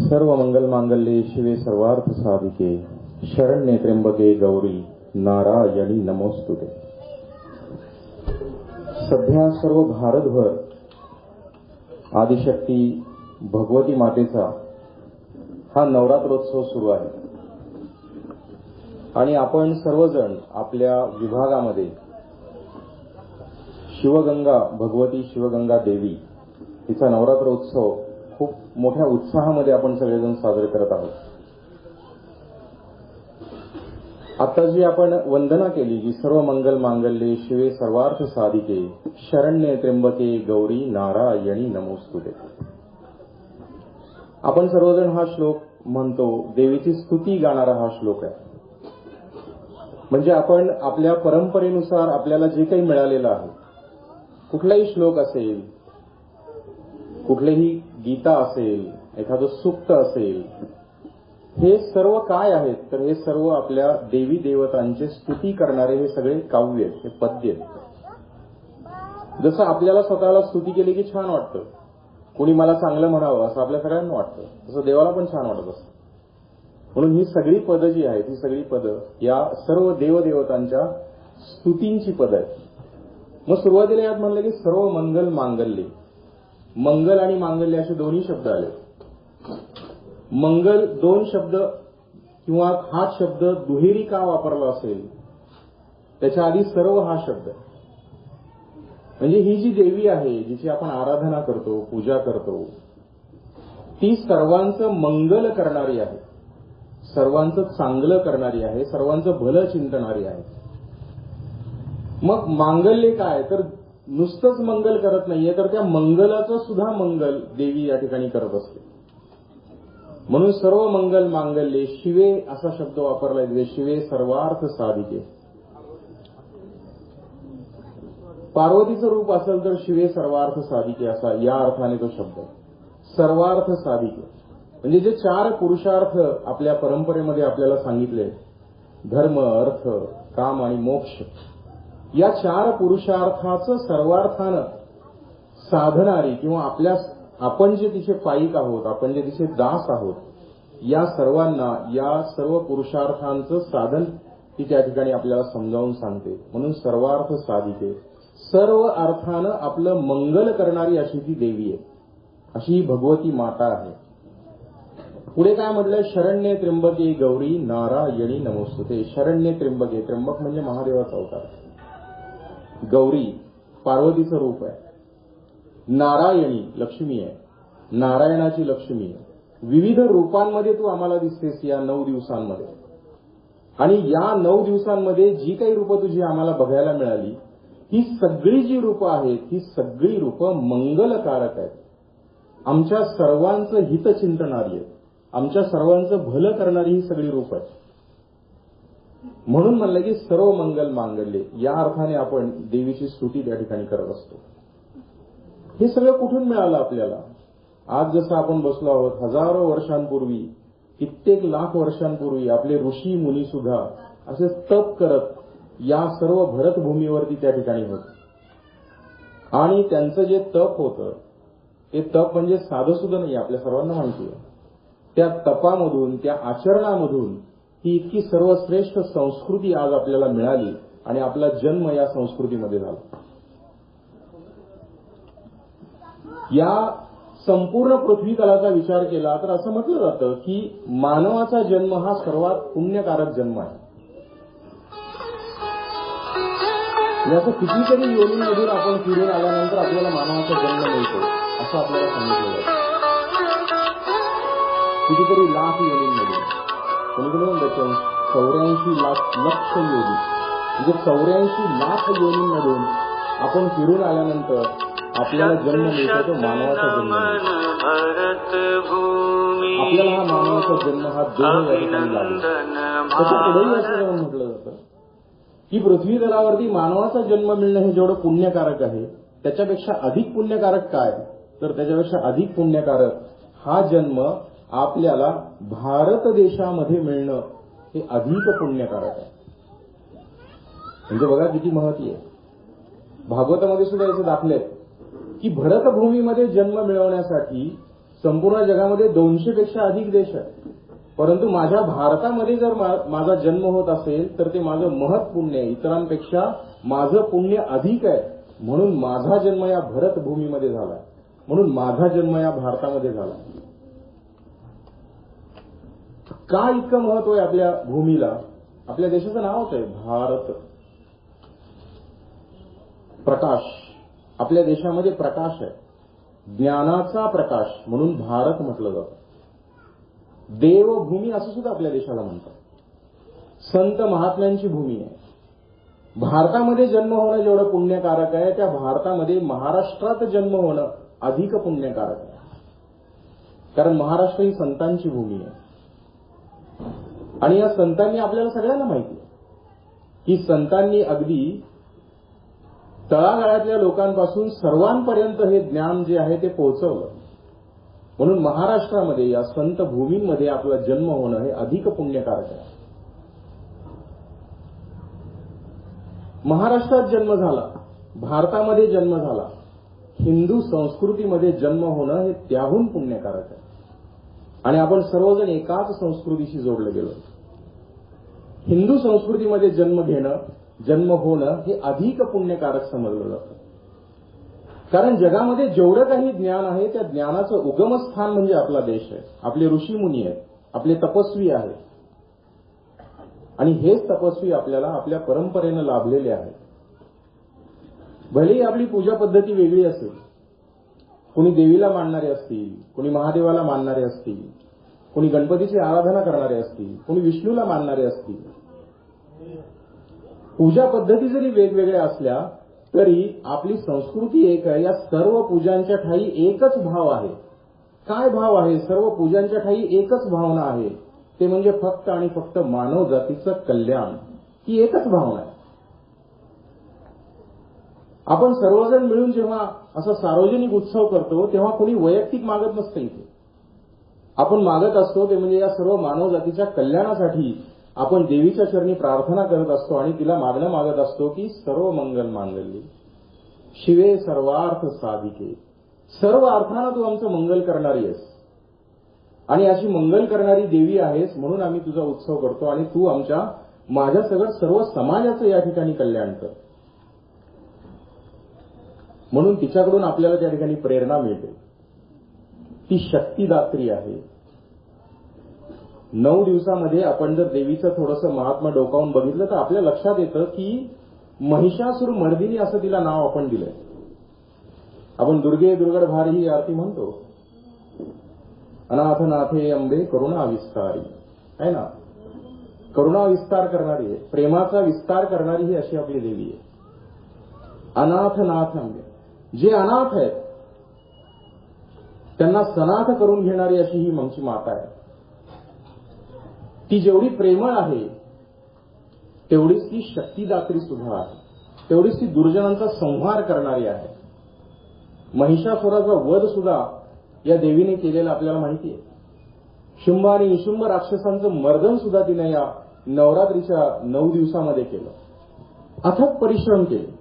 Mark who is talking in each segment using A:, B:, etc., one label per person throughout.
A: सर्व मंगल मांगल्ये शिवे सर्वार्थ साधिके शरण्ये त्र्यंबके गौरी नारायणी नमोस्तुते. सध्या सर्व भारतभर आदिशक्ती भगवती मातेचा हा नवरात्रोत्सव सुरू आहे आणि आपण सर्वजण आपल्या विभागामध्ये शिवगंगा भगवती शिवगंगा देवी हिचा नवरात्रोत्सव खूप मोठ्या उत्साहामध्ये आपण सगळेजण साजरे करत आहोत. आता जी आपण वंदना केली की सर्व मंगल मांगल्ये शिवे सर्वार्थ साधिके शरण्ये त्र्यंबके गौरी नारायणी नमोस्तुते. आपण सर्वजण हा श्लोक म्हणतो, देवीची स्तुती गाणारा हा श्लोक आहे. म्हणजे आपण आपल्या परंपरेनुसार आपल्याला जे काही मिळालेलं आहे, कुठलाही श्लोक असेल, कुठलेही गीता असेल, एखादं सूक्त असेल, हे सर्व काय आहेत तर हे सर्व आपल्या देवी देवतांचे स्तुती करणारे हे सगळे काव्य आहेत, हे पद्य आहेत. जसं आपल्याला स्वतःला स्तुती केली की छान वाटतं, कोणी मला चांगलं म्हणावं असं आपल्या सगळ्यांना वाटतं, तसं देवाला पण छान वाटत असतं. म्हणून ही सगळी पदं जी आहेत, ही सगळी पदं या सर्व देवदेवतांच्या स्तुतींची पदं आहेत. मग सुरुवातीला यात म्हणलं की सर्व मंगल मांगल्ये. मंगल आणि मांगल्य असे दोन्ही शब्द आले. मंगल दोन शब्द किंवा हा शब्द दुहेरी का वापरला असेल, त्याच्या आधी सर्व हा शब्द. म्हणजे ही जी देवी आहे, जिची आपण आराधना करतो, पूजा करतो, ती सर्वांचं मंगल करणारी आहे, सर्वांचं चांगलं करणारी आहे, सर्वांचं भलं चिंतणारी आहे. मग मांगल्य काय तर नुसतंच मंगल करत नाहीये, तर त्या मंगलाचं सुद्धा मंगल देवी या ठिकाणी करत असते. म्हणून सर्व मंगल मांगल्ये शिवे असा शब्द वापरला आहे, शिवे सर्वार्थ साधिके. पार्वतीचं रूप असेल तर शिवे सर्वार्थ साधिके असा या अर्थाने तो शब्द. सर्वार्थ साधिके म्हणजे जे चार पुरुषार्थ आपल्या परंपरेमध्ये आपल्याला सांगितले, धर्म, अर्थ, काम आणि मोक्ष, या चार पुरुषार्थाचं सर्वार्थानं साधणारी किंवा आपण जे तिचे पायिक आहोत, आपण जे तिचे दास आहोत, या सर्वांना या सर्व पुरुषार्थांचं साधन ती त्या ठिकाणी आपल्याला समजावून सांगते. म्हणून सर्वार्थ साधिके, सर्व अर्थानं आपलं मंगल करणारी अशी ती देवी आहे, अशी ही भगवती माता आहे. पुढे काय म्हटलं, शरण्ये त्र्यंबके गौरी नारायणी नमोस्तुते. शरण्ये त्र्यंबके, त्र्यंबक म्हणजे महादेवाचा अवतार, गौरी पार्वतीचं रूप आहे, नारायणी लक्ष्मी आहे, नारायणाची लक्ष्मी आहे. विविध रूपांमध्ये तू आम्हाला दिसतेस या 9 दिवसांमध्ये. आणि या 9 दिवसांमध्ये जी काही रूपं तुझी आम्हाला बघायला मिळाली, ही सगळी जी रूपं आहेत, ही सगळी रूपं मंगलकारक आहेत, आमच्या सर्वांचं हित चिंतणारी आहेत, आमच्या सर्वांचं भलं करणारी ही सगळी रूप आहेत. म्हणून म्हणलं की सर्व मंगल मांगल्ये, या अर्थाने आपण देवीची स्तुती त्या ठिकाणी करत असतो. हे सगळं कुठून मिळालं आपल्याला? आज जसं आपण बसलो आहोत, हजारो वर्षांपूर्वी, कित्येक लाख वर्षांपूर्वी आपले ऋषी मुनी सुद्धा असे तप करत या सर्व भरतभूमीवरती त्या ठिकाणी होते. आणि त्यांचं जे तप होतं, ते तप म्हणजे साधं सुद्धा नाही, आपल्या सर्वांना माहिती आहे. त्या तपामधून, त्या आचरणामधून ही इतकी सर्वश्रेष्ठ संस्कृती आज आपल्याला मिळाली आणि आपला जन्म या संस्कृतीमध्ये झाला. या संपूर्ण पृथ्वी तलाचा विचार केला तर असं म्हटलं जातं की मानवाचा जन्म हा सर्वात पुण्यकारक जन्म आहे. याचं कितीतरी योनींमधून आपण फिरून आल्यानंतर आपल्याला मानवाचा जन्म मिळतो असं आपल्याला सांगितलं जातं. कितीतरी लाख योनींमध्ये, कोणी म्हणतो 84 लक्ष योनी, म्हणजे 84 लाख योनींमधून आपण फिरून आल्यानंतर आपल्याला जन्म मिळतो, तो मानवाचा जन्म मिळतो. आपल्याला हा मानवाचा जन्म हा देह या ठिकाणी लागतो. त्याच्या पुढेही असं म्हटलं जातं की पृथ्वी तलावरती मानवाचा जन्म मिळणं हे जेवढं पुण्यकारक आहे, त्याच्यापेक्षा अधिक पुण्यकारक काय तर त्याच्यापेक्षा अधिक पुण्यकारक हा जन्म आपल्याला भारत देशामध्ये मिळणं हे अधिक पुण्यकारक आहे. म्हणजे बघा किती महती आहे. भागवतामध्ये सुद्धा याचे दाखले आहेत की भरतभूमीमध्ये जन्म मिळवण्यासाठी संपूर्ण जगामध्ये 200 पेक्षा अधिक देश आहेत, परंतु माझ्या भारतामध्ये जर माझा जन्म होत असेल तर ते माझं महत् पुण्य आहे, इतरांपेक्षा माझं पुण्य अधिक आहे, म्हणून माझा जन्म या भरतभूमीमध्ये झाला, म्हणून माझा जन्म या भारतामध्ये झाला. का इतकं महत्व आहे आपल्या भूमीला? आपल्या देशाचं नावच आहे भारत. प्रकाश, आपल्या देशामध्ये प्रकाश आहे, ज्ञानाचा प्रकाश, म्हणून भारत म्हटलं जातं. देवभूमी असं सुद्धा आपल्या देशाला म्हणतात. संत महात्म्यांची भूमी आहे. भारतामध्ये जन्म होणं जेवढं पुण्यकारक आहे, त्या भारतामध्ये महाराष्ट्रात जन्म होणं अधिक पुण्यकारक आहे. कारण महाराष्ट्र ही संतांची भूमी आहे. आणि या संतांनी, आपल्याला सगळ्यांना माहिती आहे की संतांनी अगदी तळागाळातल्या लोकांपासून सर्वांपर्यंत हे ज्ञान जे आहे ते पोहोचवलं. म्हणून महाराष्ट्रामध्ये या संत भूमीमध्ये आपला जन्म होणं हे अधिक पुण्यकारक आहे. महाराष्ट्रात जन्म झाला, भारतामध्ये जन्म झाला, हिंदू संस्कृतीमध्ये जन्म होणं हे त्याहून पुण्यकारक आहे. आणि आपण सर्वजण एकाच संस्कृतीशी जोडले गेलो. हिंदू संस्कृतीमध्ये जन्म घेणं, जन्म होणं हे अधिक पुण्यकारक समजलं जातं. कारण जगामध्ये जेवढं काही ज्ञान आहे त्या ज्ञानाचं उगमस्थान म्हणजे आपला देश आहे. आपले ऋषीमुनी आहेत, आपले तपस्वी आहेत, आणि हेच तपस्वी आपल्याला आपल्या परंपरेनं लाभलेले आहेत. भलेही आपली पूजा पद्धती वेगळी असेल, कोणी देवीला मानणारे असतील, कोणी महादेवाला मानणारे असतील, कोणी गणपतीची आराधना करणारे असतील, कोणी विष्णूला मानणारे असतील, पूजा पद्धती जरी वेगवेगळ्या असल्या तरी आपली संस्कृती एक आहे. या सर्व पूजांच्या ठायी एकच भाव आहे. काय भाव आहे? सर्व पूजांच्या ठायी एकच भावना आहे, ते म्हणजे फक्त आणि फक्त मानव जातीचं कल्याण. ही एकच भावना आहे. आपण सर्वजण मिळून जेव्हा असा सार्वजनिक उत्सव करतो तेव्हा कोणी वैयक्तिक मागत नसतं. इथे आपण मागत असतो ते म्हणजे या सर्व मानव जातीच्या कल्याणासाठी आपण देवीच्या चरणी प्रार्थना करत असतो आणि तिला मागणं मागत असतो की सर्व मंगल मांगल्ये शिवे सर्वार्थ साधिके. सर्व अर्थानं तू आमचं मंगल करणारी आहेस आणि अशी मंगल करणारी देवी आहेस, म्हणून आम्ही तुझा उत्सव करतो आणि तू माझ्या सर्व समाजाचं या ठिकाणी कल्याण कर. म्हणून तिच्याकडून आपल्याला त्या ठिकाणी प्रेरणा मिळते. ती शक्तिदात्री आहे. 9 दिवसामध्ये आपण जर देवीचं थोडंसं महात्म्य डोकावून बघितलं तर आपल्या लक्षात येतं की महिषासुर मर्दिनी असं तिला नाव आपण दिलंय. आपण दुर्गे दुर्गड भारी ही आरती म्हणतो. अनाथ नाथे अंबे करुणा विस्तारी, आहे ना. करुणा विस्तार करणारी आहे, प्रेमाचा विस्तार करणारी ही अशी आपली देवी आहे. अनाथ नाथ अंबे, जे अनाथ आहेत त्यांना सनाथ करून घेणारी अशी ही आमची माता आहे. ती जेवढी प्रेमळ आहे तेवढीच ती शक्तिदात्री सुद्धा आहे, तेवढीच ती दुर्जनांचा संहार करणारी आहे. महिषासुराचा वध सुद्धा या देवीने केलेला आपल्याला माहिती आहे. शुंभ आणि निशुंभ राक्षसांचं मर्दन सुद्धा तिने या नवरात्रीच्या 9 दिवसामध्ये केलं. अथक परिश्रम केले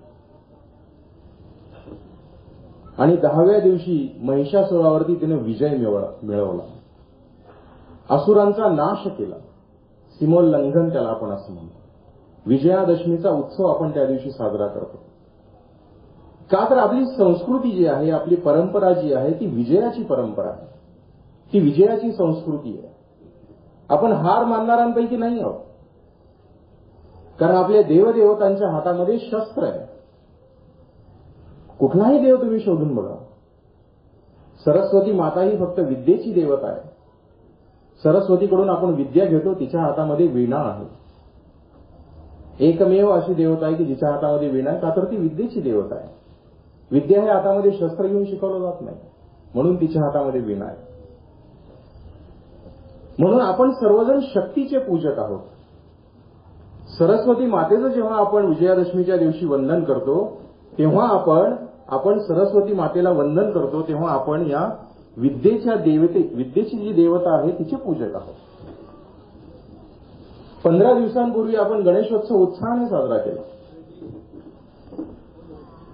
A: आणि 10व्या दिवशी महिषासुरावरती तिने विजय मिळवला. असुरांचा नाश केला. सीमोल्लंघन त्याला आपण असं म्हणतो. विजयादशमीचा उत्सव आपण त्या दिवशी साजरा करतो. का तर आपली संस्कृती जी आहे, आपली परंपरा जी आहे ती विजयाची परंपरा आहे, ती विजयाची संस्कृती आहे. आपण हार मानणाऱ्यांपैकी नाही आहोत, कारण आपल्या देवदेवतांच्या हातामध्ये शस्त्र आहे. कुठलाही देव तुम्ही शोधून बघा. सरस्वती माता ही फक्त विद्येची देवता आहे. सरस्वतीकडून आपण विद्या घेतो, तिच्या हातामध्ये वीणा आहे. एकमेव अशी देवता आहे की जिच्या हातामध्ये वीणा आहे, का तर ती विद्येची देवता आहे. विद्या हे हातामध्ये शस्त्र घेऊन शिकवलं जात नाही, म्हणून तिच्या हातामध्ये वीणा आहे. म्हणून आपण सर्वजण शक्तीचे पूजक आहोत. सरस्वती मातेचं जेव्हा आपण विजयादशमीच्या दिवशी वंदन करतो तेव्हा आपण सरस्वती मातेला वंदन करतो, तेव्हा आपण या विद्येची जी देवता आहे तिचे पूजक आहोत. 15 दिवसांपूर्वी आपण गणेशोत्सव उत्साहाने साजरा केला.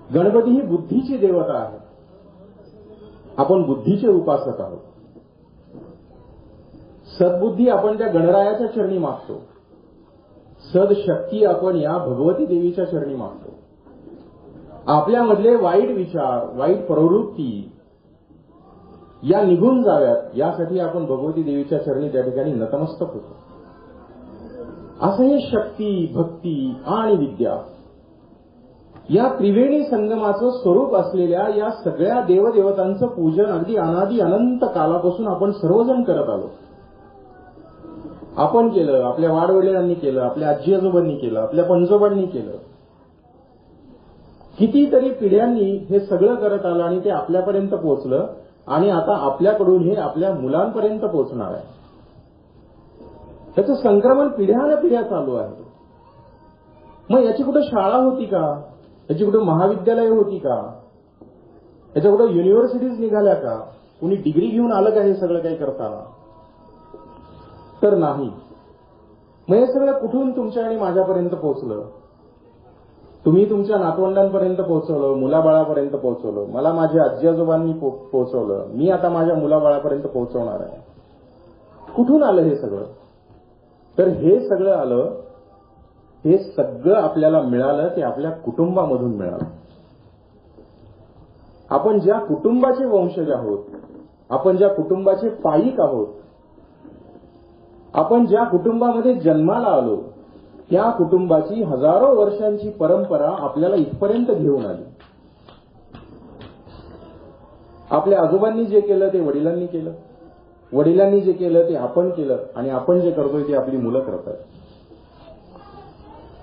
A: गणपती ही बुद्धीची देवता आहे. आपण बुद्धीचे उपासक आहोत. सद्बुद्धी आपण त्या गणरायाच्या चरणी मागतो. सदशक्ती आपण या भगवती देवीच्या चरणी मागतो. आपल्यामधले वाईट विचार, वाईट प्रवृत्ती या निघून जाव्यात यासाठी आपण भगवती देवीच्या चरणी त्या ठिकाणी नतमस्तक होतो. असं हे शक्ती, भक्ती आणि विद्या या त्रिवेणी संगमाचं स्वरूप असलेल्या या सगळ्या देवदेवतांचं पूजन अगदी अनादी अनंत कालापासून आपण सर्वजण करत आलो. आपण केलं, आपल्या वाडवडिलांनी केलं, आपल्या आजी आजोबांनी केलं, आपल्या पंजोबांनी केलं. कितीतरी पिढ्यांनी हे सगळं करत आलं आणि ते आपल्यापर्यंत पोहोचलं आणि आता आपल्याकडून हे आपल्या मुलांपर्यंत पोहोचणार आहे. त्याचं संक्रमण पिढ्यानं पिढ्या चालू आहे. मग याची कुठं शाळा होती का? याची कुठं महाविद्यालय होती का? याच्या कुठं युनिव्हर्सिटीज निघाल्या का? कुणी डिग्री घेऊन आलं का हे सगळं काही करताना? तर नाही. मग हे सगळं कुठून तुमच्या आणि माझ्यापर्यंत पोहोचलं? तुम्ही तुमच्या नातवंडांपर्यंत पोहोचवलं, मुलाबाळापर्यंत पोहोचवलं, मला माझ्या आजी आजोबांनी पोहोचवलं, मी आता माझ्या मुलाबाळापर्यंत पोहोचवणार आहे. कुठून आलं हे सगळं? तर हे सगळं आलं, हे सगळं आपल्याला मिळालं ते आपल्या कुटुंबामधून मिळालं. आपण ज्या कुटुंबाचे वंशज आहोत, आपण ज्या कुटुंबाचे पाईक आहोत, आपण ज्या कुटुंबामध्ये जन्माला आलो त्या कुटुंबाची हजारो वर्षांची परंपरा आपल्याला इथपर्यंत घेऊन आली. आपल्या आजोबांनी जे केलं ते वडिलांनी केलं, वडिलांनी जे केलं ते आपण केलं आणि आपण जे करतोय ते आपली मुलं करतात.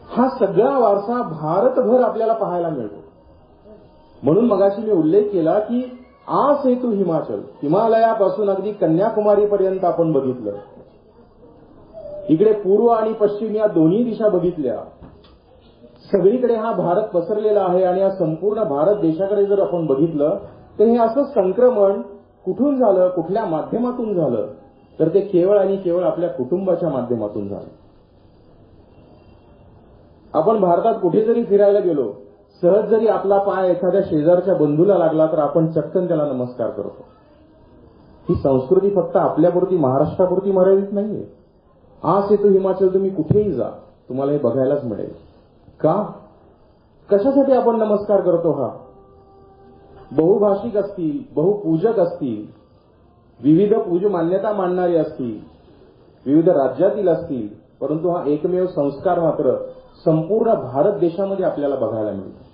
A: हा सगळा वारसा भारतभर आपल्याला पाहायला मिळतो. म्हणून मगाशी मी उल्लेख केला की आ सेतू हिमाचल, हिमालयापासून अगदी कन्याकुमारीपर्यंत आपण बघितलं. इकडे पूर्व आणि पश्चिम या दोन्ही दिशा बघितल्या. सगळीकडे हा भारत पसरलेला आहे आणि या संपूर्ण भारत देशाकडे जर आपण बघितलं तर हे असं संक्रमण कुठून झालं, कुठल्या माध्यमातून झालं? तर ते केवळ आणि केवळ आपल्या कुटुंबाच्या माध्यमातून झालं. आपण भारतात कुठे जरी फिरायला गेलो, सहज जरी आपला पाय एखाद्या शेजारच्या बंधूला लागला तर आपण चटकन त्याला नमस्कार करतो. ही संस्कृती फक्त आपल्यापुरती, महाराष्ट्रापुरती मर्यादित नाहीये. आज सेतू हिमाचल तुम्ही कुठेही जा, तुम्हाला हे बघायलाच मिळेल. का? कशासाठी आपण नमस्कार करतो? हा बहुभाषिक असतील, बहुपूजक असतील, विविध पूज मान्यता मानणारे असतील, विविध राज्यातील असतील, परंतु हा एकमेव संस्कार मात्र संपूर्ण भारत देशामध्ये आपल्याला बघायला मिळतो.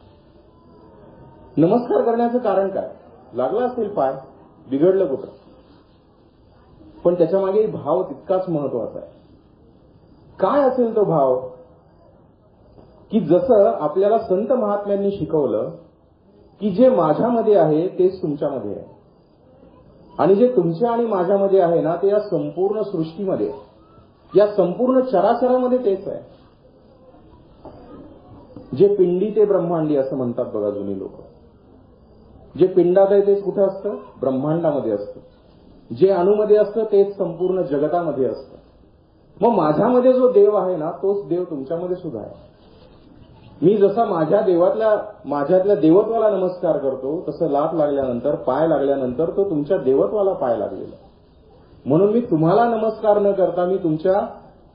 A: नमस्कार करण्याचं कारण काय? लागला असेल पाय, बिघडलं कुठं? पण त्याच्यामागे भाव तितकाच महत्वाचा आहे. काय असेल तो भाव? की जसं आपल्याला संत महात्म्यांनी शिकवलं की जे माझ्यामध्ये आहे तेच तुमच्यामध्ये आहे आणि जे तुमच्या आणि माझ्यामध्ये आहे ना ते या संपूर्ण सृष्टीमध्ये, या संपूर्ण चराचरामध्ये तेच आहे. जे पिंडी ते ब्रह्मांडी असं म्हणतात बघा जुनी लोक. जे पिंडात आहे तेच कुठं असतं? ब्रह्मांडामध्ये असतं. जे अणुमध्ये असतं तेच संपूर्ण जगतामध्ये असतं. मग माझ्यामध्ये जो देव आहे ना तोच देव तुमच्यामध्ये सुद्धा आहे. मी जसा माझ्यातल्या देवत्वाला नमस्कार करतो तसं लाथ लागल्यानंतर, पाय लागल्यानंतर तो तुमच्या देवत्वाला पाय लागलेला. म्हणून मी तुम्हाला नमस्कार न करता मी तुमच्या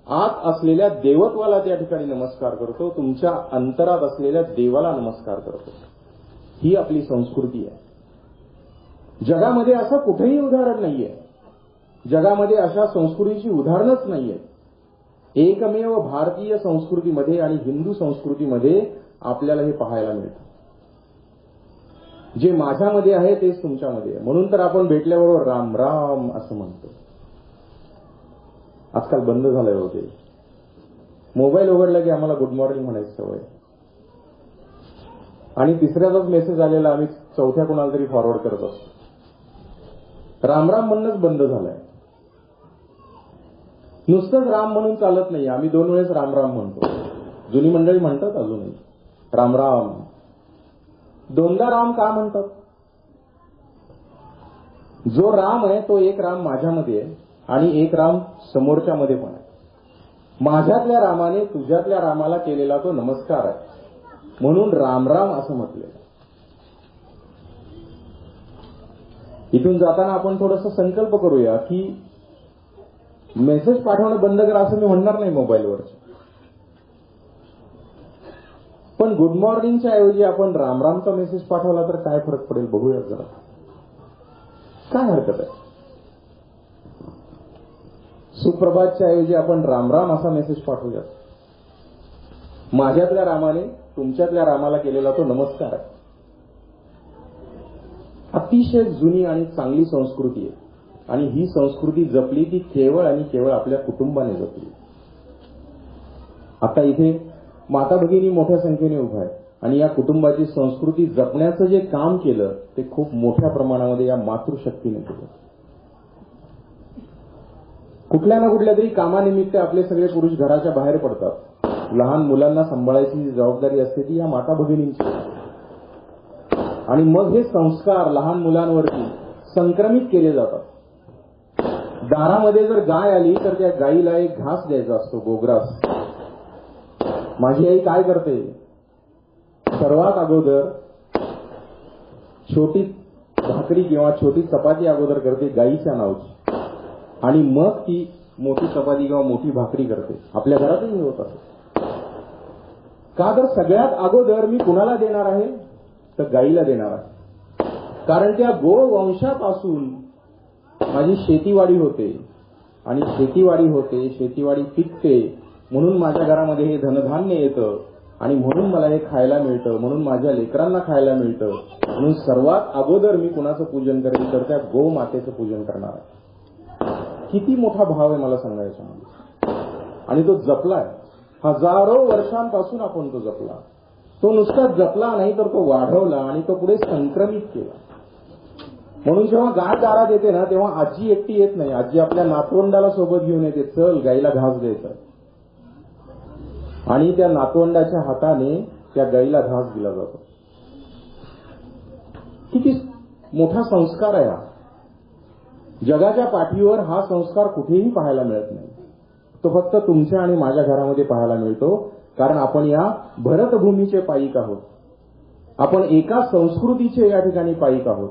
A: आत असलेल्या देवत्वाला त्या ठिकाणी नमस्कार करतो, तुमच्या अंतरात असलेल्या देवाला नमस्कार करतो. ही आपली संस्कृती आहे. जगामध्ये असं कुठेही उदाहरण नाहीये. जगामध्ये अशा संस्कृतीची उदाहरणच नाहीये. एकमेव भारतीय संस्कृतीमध्ये आणि हिंदू संस्कृतीमध्ये आपल्याला हे पाहायला मिळतं. जे माझ्यामध्ये आहे तेच तुमच्यामध्ये आहे. म्हणून तर आपण भेटल्याबरोबर राम राम असं म्हणतो. आजकाल बंद झालंय होते. मोबाईल उघडला की आम्हाला गुड मॉर्निंग म्हणायची सवय आणि तिसऱ्याचाच मेसेज आलेला आम्ही चौथ्या कोणाला तरी फॉरवर्ड करत असतो. राम राम म्हणणंच बंद झालंय. नुसतंच राम म्हणून चालत नाही. आम्ही 2 वेळेस राम राम म्हणतो. जुनी मंडळी म्हणतात अजूनही राम राम. 2दा राम का म्हणतात? जो राम आहे तो एक राम माझ्यामध्ये आहे आणि एक राम समोरच्या मध्ये पण आहे. माझ्यातल्या रामाने तुझ्यातल्या रामाला केलेला तो नमस्कार आहे म्हणून राम राम असं म्हटलेलं. इथून जाताना आपण थोडंसं संकल्प करूया की मेसेज पाठवणं बंद करा असं मी म्हणणार नाही मोबाईलवर, पण गुड मॉर्निंगच्या ऐवजी आपण रामरामचा मेसेज पाठवला तर काय फरक पडेल बघूया जरा. काय हरकत आहे? सुप्रभातच्या ऐवजी आपण रामराम असा मेसेज पाठवूया. माझ्यातल्या रामाने तुमच्यातल्या रामाला केलेला तो नमस्कार आहे. अतिशय जुनी आणि चांगली संस्कृती आहे आणि ही संस्कृती जपली ती केवळ आणि केवळ आपल्या कुटुंबाने जपली. आता इथे माता भगिनी मोठ्या संख्येने उभा आहे आणि या कुटुंबाची संस्कृती जपण्याचं जे काम केलं ते खूप मोठ्या प्रमाणामध्ये या मातृशक्तीने केलं. कुठल्या ना कुठल्या तरी कामानिमित्त आपले सगळे पुरुष घराच्या बाहेर पडतात. लहान मुलांना सांभाळायची जबाबदारी असते ती या माता भगिनींची. आणि मग हे संस्कार लहान मुलांवरती संक्रमित केले जातात. दारामध्ये जर गाय आली तर त्या गायीला एक घास द्यायचा असतो, गोग्रास. माझी आई काय करते? सर्वात अगोदर छोटी भाकरी किंवा छोटी चपाती अगोदर करते गायीच्या नावाची आणि मग ती मोठी चपाती किंवा मोठी भाकरी करते. आपल्या घरातही होत असते. का तर सगळ्यात अगोदर मी कुणाला देणार आहे? तर गायीला देणार आहे. कारण त्या गोवंशापासून माझी शेतीवाडी होते आणि शेतीवाडी पिकते म्हणून माझ्या घरामध्ये हे धनधान्य येतं आणि म्हणून मला हे खायला मिळतं, म्हणून माझ्या लेकरांना खायला मिळतं. म्हणून सर्वात अगोदर मी कुणाचं पूजन करेन तर त्या गोमातेचं पूजन करणार आहे. किती मोठा भाव आहे मला सांगायचं म्हणजे. आणि तो जपलाय. हजारो वर्षांपासून आपण तो जपला. तो नुसताच जपला नाही तर तो वाढवला आणि तो पुढे संक्रमित केला. म्हणून जेव्हा गाय दारात येते ना तेव्हा आजी एकटी येत नाही. आजी आपल्या नातवंडाला सोबत घेऊन येते. चल गाईला घास द्यायचा. आणि त्या नातवंडाच्या हाताने त्या गाईला घास दिला जातो. किती मोठा संस्कार आहे हा. जगाच्या पाठीवर हा संस्कार कुठेही पाहायला मिळत नाही. तो फक्त तुमच्या आणि माझ्या घरामध्ये पाहायला मिळतो. कारण आपण या भरतभूमीचे पाईक आहोत. आपण एका संस्कृतीचे या ठिकाणी पाईक आहोत.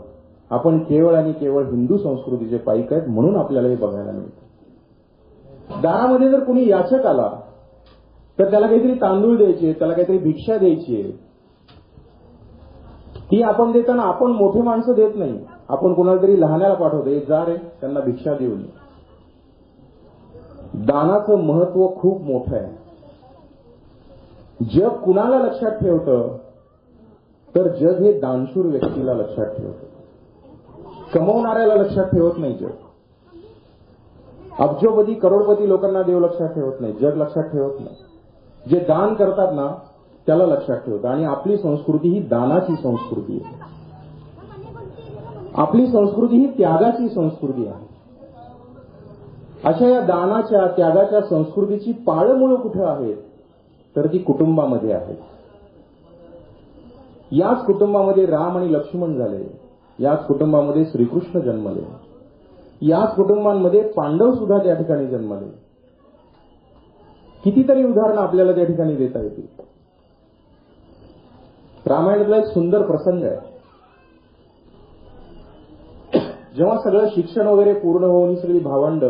A: आपण केवळ आणि केवळ हिंदू संस्कृतीचे पाईक आहेत म्हणून आपल्याला हे बघायला मिळतं. दारामध्ये जर कुणी याचक आला तर त्याला काहीतरी तांदूळ द्यायचे, त्याला काहीतरी भिक्षा द्यायची. ती आपण देताना आपण मोठे माणसं देत नाही. आपण कुणाला तरी लहानाला पाठवतो, जा रे त्यांना भिक्षा देऊन. दानाचं महत्व खूप मोठं आहे. जग कुणाला लक्षात ठेवतं तर जग हे दानशूर व्यक्तीला लक्षात ठेवतं. कमवणाऱ्याला लक्षात ठेवत नाही जग. अब्जोपती करोडपती लोकांना देव लक्षात ठेवत नाही, जग लक्षात ठेवत नाही. जे दान करतात ना त्याला लक्षात ठेवतं. आणि आपली संस्कृती ही दानाची संस्कृती आहे. आपली संस्कृती ही त्यागाची संस्कृती आहे. अशा या दानाच्या त्यागाच्या संस्कृतीची पाळंमुळं कुठं आहेत तर ती कुटुंबामध्ये आहेत. याच कुटुंबामध्ये राम आणि लक्ष्मण झाले. याच कुटुंबामध्ये श्रीकृष्ण जन्मले. याच कुटुंबांमध्ये पांडव सुद्धा त्या ठिकाणी जन्मले. कितीतरी उदाहरणं आपल्याला त्या ठिकाणी देता येतील. रामायणातला एक सुंदर प्रसंग आहे. जेव्हा सगळं शिक्षण वगैरे पूर्ण होऊन ही सगळी भावंड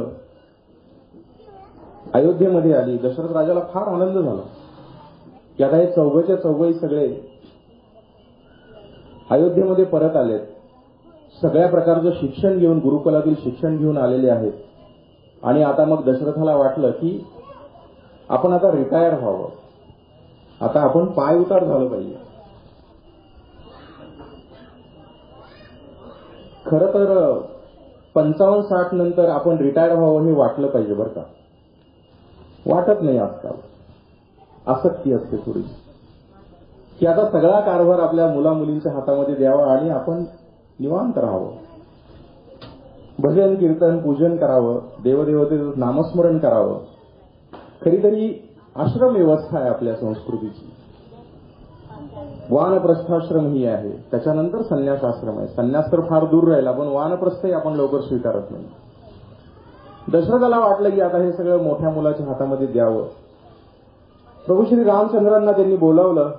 A: अयोध्येमध्ये आली, दशरथ राजाला फार आनंद झाला की आता हे चौघच्या चौघही सगळे अयोध्येमध्ये परत आलेत. सगळ्या प्रकारचं शिक्षण घेऊन, गुरुकुलातील शिक्षण घेऊन आलेले आहेत. आणि आता मग दशरथाला वाटलं की आपण आता रिटायर व्हावं, आता आपण पाय उतार झालं पाहिजे. खरं तर 55-60 नंतर आपण रिटायर व्हावं हे वाटलं पाहिजे बरं का. वाटत नाही आजकाल. आसक्ती असते थोडी की आता सगळा कारभार आपल्या मुला मुलींच्या हातामध्ये द्यावा आणि आपण निवांत राहावं. भजन कीर्तन पूजन करावं, देवदेवतेचं नामस्मरण करावं. खरी तरी आश्रम व्यवस्था आहे आपल्या संस्कृतीची. वानप्रस्थाश्रम ही आहे, त्याच्यानंतर संन्यासाश्रम आहे. संन्यास तर फार दूर राहिला, पण वानप्रस्थही आपण लवकर स्वीकारत नाही. दशरथाला वाटलं की आता हे सगळं मोठ्या मुलाच्या हातामध्ये द्यावं. प्रभू श्री रामचंद्रांना त्यांनी बोलावलं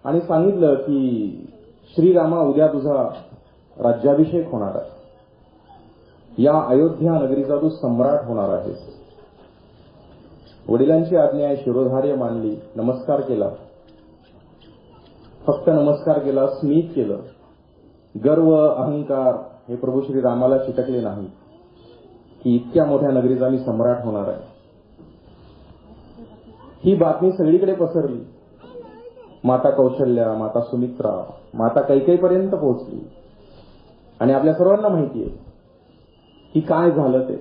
A: आणि सांगितलं की श्रीरामा, उद्या तुझा राज्याभिषेक होणार आहे. या अयोध्या नगरीचा तू सम्राट होणार आहेस. वडिलांची आज्ञा शिरोधार्य मानली, नमस्कार केला. फक्त नमस्कार केला, स्मित केलं. गर्व अहंकार हे प्रभू श्री रामाला चिटकले नाही की इतक्या मोठ्या नगरीचा मी सम्राट होणार आहे. ही बातमी सगळीकडे पसरली. माता कौशल्या, माता सुमित्रा, माता कैकेयीपर्यंत पोहोचली. आणि आपल्या सर्वांना माहिती आहे की काय झालं ते.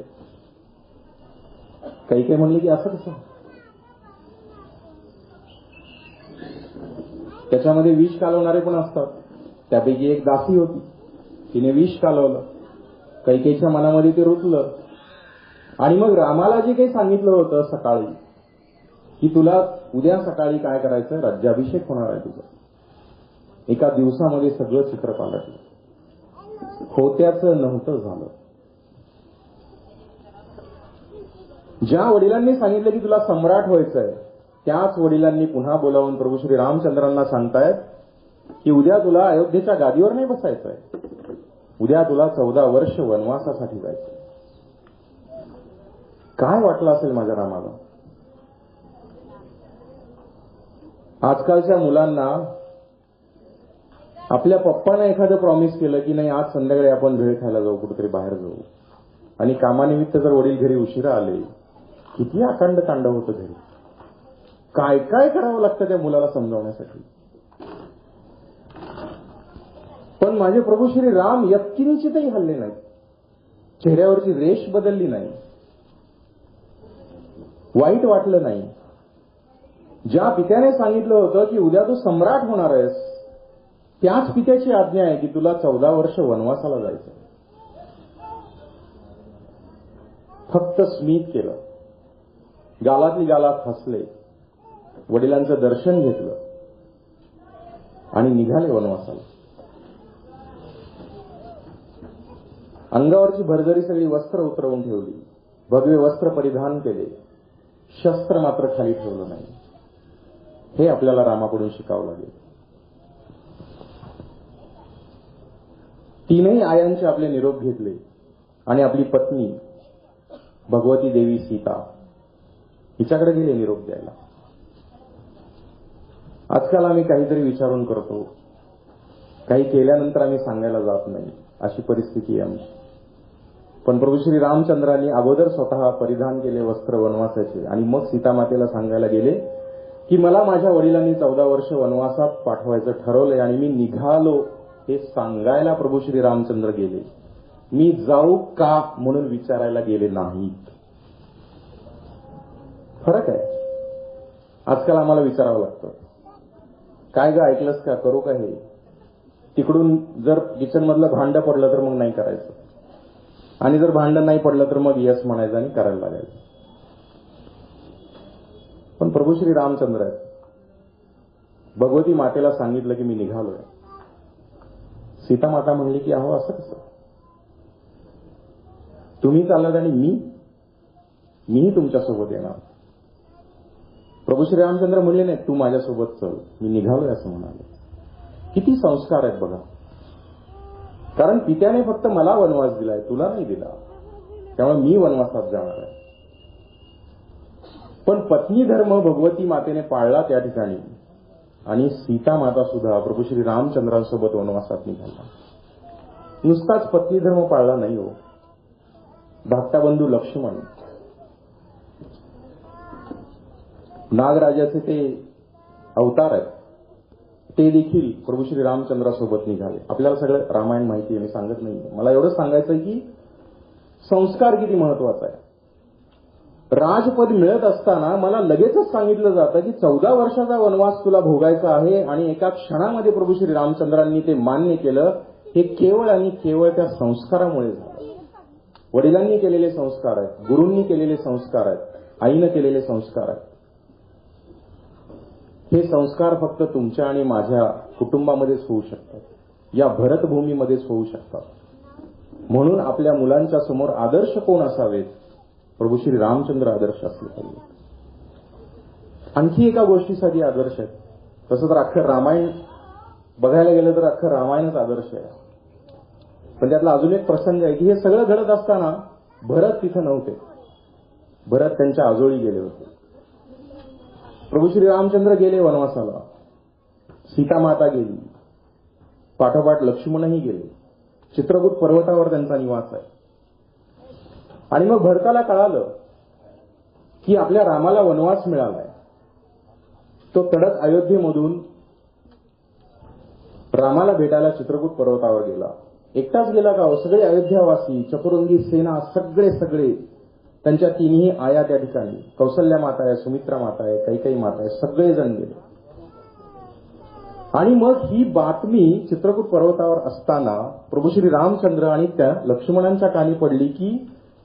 A: कैकेयी म्हणली की असं कसं, त्याच्यामध्ये विष कालवणारे पण असतात. त्यापैकी एक दासी होती, तिने विष कालवलं. कैकेयीच्या मनामध्ये ते रुतलं. आणि मग रामाला जे काही सांगितलं होतं सकाळी की तुला उद्या सकाळी काय करायचं, राज्याभिषेक होणार आहे तुझा, एका दिवसामध्ये सगळं चित्र पालटलं. होत्याचं नव्हतं झालं. ज्या वडिलांनी सांगितलं की तुला सम्राट व्हायचंय, त्याच वडिलांनी पुन्हा बोलावून प्रभू श्री रामचंद्रांना सांगतायत की उद्या तुला अयोध्येच्या गादीवर नाही बसायचंय, उद्या तुला 14 वर्ष वनवासासाठी जायचंय. काय वाटलं असेल माझ्या रामाला? आजकालच्या मुलांना आपल्या पप्पांना एखादं प्रॉमिस केलं की नाही आज संध्याकाळी आपण भेळ खायला जाऊ, कुठेतरी बाहेर जाऊ, आणि कामानिमित्त जर वडील घरी उशिरा आले, किती अखंड तांडव होतं घरी. काय काय करावं लागतं त्या मुलाला समजावण्यासाठी. पण माझे प्रभू श्री राम यत्किंचितही हल्ले नाहीत. चेहऱ्यावरची रेष बदलली नाही, वाईट वाटलं नाही. ज्या पित्याने सांगितलं होतं की उद्या तू सम्राट होणार आहेस, त्याच पित्याची आज्ञा आहे की तुला 14 वर्ष वनवासाला जायचं. फक्त स्मित केलं, गालातली गालात हसले, वडिलांचं दर्शन घेतलं आणि निघाले वनवासाला. अंगावरची भरजरी सगळी वस्त्र उतरवून ठेवली, भगवे वस्त्र परिधान केले, शस्त्र मात्र खाली ठेवलं नाही. हे आपल्याला रामाकडून शिकावं लागेल. तीनही आयांचे आपले निरोप घेतले आणि आपली पत्नी भगवती देवी सीता हिच्याकडे गेले निरोप द्यायला. आजकाल आम्ही काहीतरी विचारून करतो, काही केल्यानंतर आम्ही सांगायला जात नाही, अशी परिस्थिती आहे आमची. पण प्रभू श्री रामचंद्रांनी अगोदर स्वतः परिधान केले वस्त्र वनवासाचे आणि मग सीतामातेला सांगायला गेले की मला माझ्या वडिलांनी 14 वर्ष वनवासात पाठवायचं ठरवलंय आणि मी निघालो हे सांगायला प्रभू श्री रामचंद्र गेले. मी जाऊ का म्हणून विचारायला गेले नाहीत. फरक आहे. आजकाल आम्हाला विचारावं लागतं, काय ग ऐकलंस का, करू का हे. तिकडून जर किचन मधलं भांडं पडलं तर मग नाही करायचं, आणि जर भांडण नाही पडलं तर मग यस म्हणायचं आणि करायला लागायचं. पण प्रभू श्री रामचंद्र आहेत. भगवती मातेला सांगितलं की मी निघालोय. सीता माता म्हणली की अहो असं कसं, तुम्ही चाललात आणि मीही तुमच्यासोबत येणार. प्रभू श्री रामचंद्र म्हणले नाही तू माझ्यासोबत चल, मी निघालोय असं म्हणाले. किती संस्कार आहेत बघा. कारण पित्याने फक्त मला वनवास दिलाय, तुला नाही दिला, त्यामुळे मी वनवासात जाणार आहे. पण पत्नी धर्म भगवती मातेने पाळला त्या ठिकाणी, आणि सीता माता सुद्धा प्रभू श्री रामचंद्रांसोबत वनवासात निघाला. नुसताच पत्नी धर्म पाळला नाही हो. धाकटा बंधू लक्ष्मण, नागराजाचे ते अवतार आहेत, ते देखील प्रभू श्री रामचंद्रासोबत निघाले. आपल्याला सगळं रामायण माहिती आहे, मी सांगत नाही. मला एवढंच सांगायचं की संस्कार किती महत्वाचा आहे. राजपद मिळत असताना मला लगेचच सांगितलं जातं की 14 वर्षाचा वनवास तुला भोगायचा आहे, आणि एका क्षणामध्ये प्रभू श्री रामचंद्रांनी ते मान्य केलं. हे केवळ आणि केवळ त्या संस्कारामुळे झालं. वडिलांनी केलेले संस्कार आहेत, गुरूंनी केलेले संस्कार आहेत, आईनं केलेले संस्कार आहेत. हे संस्कार फक्त तुमच्या आणि माझ्या कुटुंबामध्येच होऊ शकतात, या भरतभूमीमध्येच होऊ शकतात. म्हणून आपल्या मुलांच्या समोर आदर्श कोण असावेत? प्रभू श्री रामचंद्र आदर्श असले पाहिजे. आणखी एका गोष्टीसाठी आदर्श आहेत. तसं तर अख्खं रामायण बघायला गेलं तर अख्खं रामायणच आदर्श आहे. पण त्यातला अजून एक प्रसंग आहे की हे सगळं घडत असताना भरत तिथं नव्हते. भरत त्यांच्या आजोळी गेले होते. प्रभू श्री रामचंद्र गेले वनवासाला, सीतामाता गेली, पाठोपाठ लक्ष्मणही गेले. चित्रकूट पर्वतावर त्यांचा निवास आहे. आणि मग भरताला कळालं की आपल्या रामाला वनवास मिळालाय. तो तडक अयोध्येमधून रामाला भेटायला चित्रकूट पर्वतावर गेला. एकटाच गेला का? सगळे अयोध्यावासी, चतुरंगी सेना, सगळे त्यांच्या तिन्ही आया त्या ठिकाणी, कौसल्या माता आहे, सुमित्रा माता आहे, कैकेयी माता आहे, सगळेजण गेले. आणि मग ही बातमी चित्रकूट पर्वतावर असताना प्रभू श्री रामचंद्र आणि त्या लक्ष्मणांच्या कानी पडली की